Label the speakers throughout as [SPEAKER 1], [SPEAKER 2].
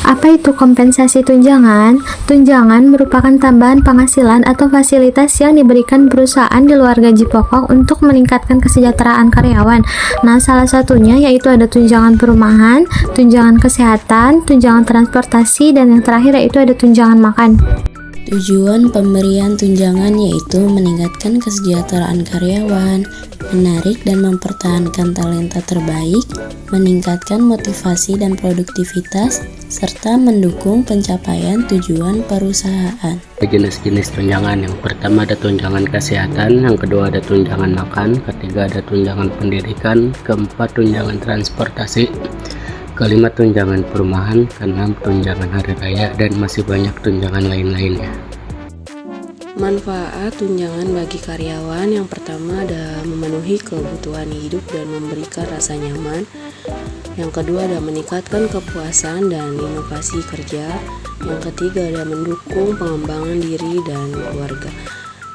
[SPEAKER 1] Apa itu kompensasi tunjangan? Tunjangan merupakan tambahan penghasilan atau fasilitas yang diberikan perusahaan di luar gaji pokok untuk meningkatkan kesejahteraan karyawan. Nah, salah satunya yaitu ada tunjangan perumahan, tunjangan kesehatan, tunjangan transportasi, dan yang terakhir yaitu ada tunjangan makan.
[SPEAKER 2] Tujuan pemberian tunjangan yaitu meningkatkan kesejahteraan karyawan, menarik dan mempertahankan talenta terbaik, meningkatkan motivasi dan produktivitas, serta mendukung pencapaian tujuan perusahaan.
[SPEAKER 3] Jenis-jenis tunjangan, yang pertama ada tunjangan kesehatan, yang kedua ada tunjangan makan, ketiga ada tunjangan pendidikan, keempat tunjangan transportasi, kelima tunjangan perumahan, keenam tunjangan hari raya, dan masih banyak tunjangan lain-lainnya.
[SPEAKER 2] Manfaat tunjangan bagi karyawan yang pertama ada memenuhi kebutuhan hidup dan memberikan rasa nyaman. Yang kedua ada meningkatkan kepuasan dan inovasi kerja. Yang ketiga ada mendukung pengembangan diri dan keluarga.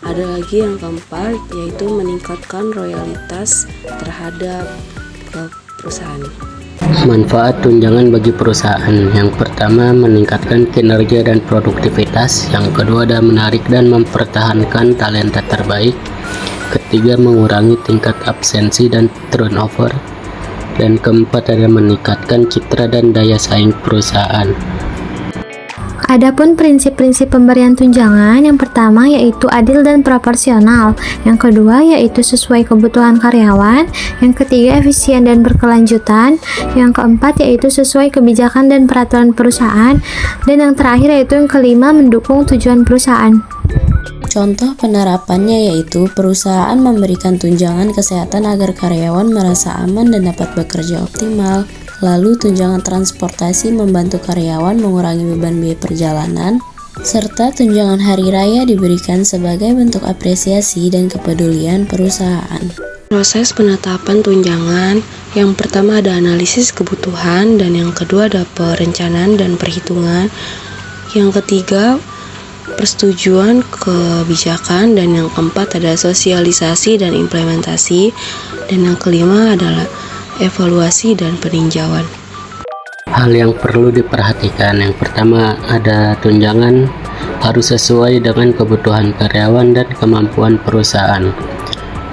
[SPEAKER 2] Ada lagi yang keempat yaitu meningkatkan royalitas terhadap perusahaan.
[SPEAKER 3] Manfaat tunjangan bagi perusahaan, yang pertama meningkatkan kinerja dan produktivitas, yang kedua ada menarik dan mempertahankan talenta terbaik, ketiga mengurangi tingkat absensi dan turnover, dan keempat ada meningkatkan citra dan daya saing perusahaan.
[SPEAKER 1] Adapun prinsip-prinsip pemberian tunjangan, yang pertama yaitu adil dan proporsional, yang kedua yaitu sesuai kebutuhan karyawan, yang ketiga efisien dan berkelanjutan, yang keempat yaitu sesuai kebijakan dan peraturan perusahaan, dan yang terakhir yaitu yang kelima mendukung tujuan perusahaan.
[SPEAKER 2] Contoh penerapannya yaitu perusahaan memberikan tunjangan kesehatan agar karyawan merasa aman dan dapat bekerja optimal. Lalu tunjangan transportasi membantu karyawan mengurangi beban biaya perjalanan, serta tunjangan hari raya diberikan sebagai bentuk apresiasi dan kepedulian perusahaan. Proses penetapan tunjangan, yang pertama ada analisis kebutuhan, dan yang kedua ada perencanaan dan perhitungan, yang ketiga persetujuan kebijakan, dan yang keempat ada sosialisasi dan implementasi, dan yang kelima adalah evaluasi dan peninjauan.
[SPEAKER 3] Hal yang perlu diperhatikan, yang pertama ada tunjangan harus sesuai dengan kebutuhan karyawan dan kemampuan perusahaan.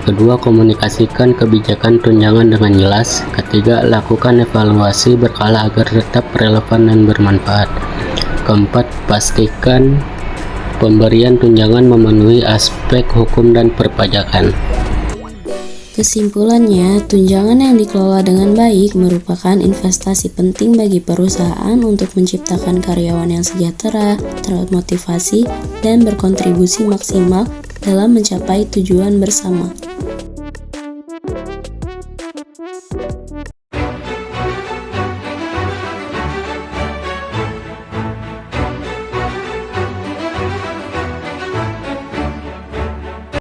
[SPEAKER 3] Kedua, komunikasikan kebijakan tunjangan dengan jelas. Ketiga, lakukan evaluasi berkala agar tetap relevan dan bermanfaat. Keempat, pastikan pemberian tunjangan memenuhi aspek hukum dan perpajakan.
[SPEAKER 2] Kesimpulannya, tunjangan yang dikelola dengan baik merupakan investasi penting bagi perusahaan untuk menciptakan karyawan yang sejahtera, termotivasi, dan berkontribusi maksimal dalam mencapai tujuan bersama.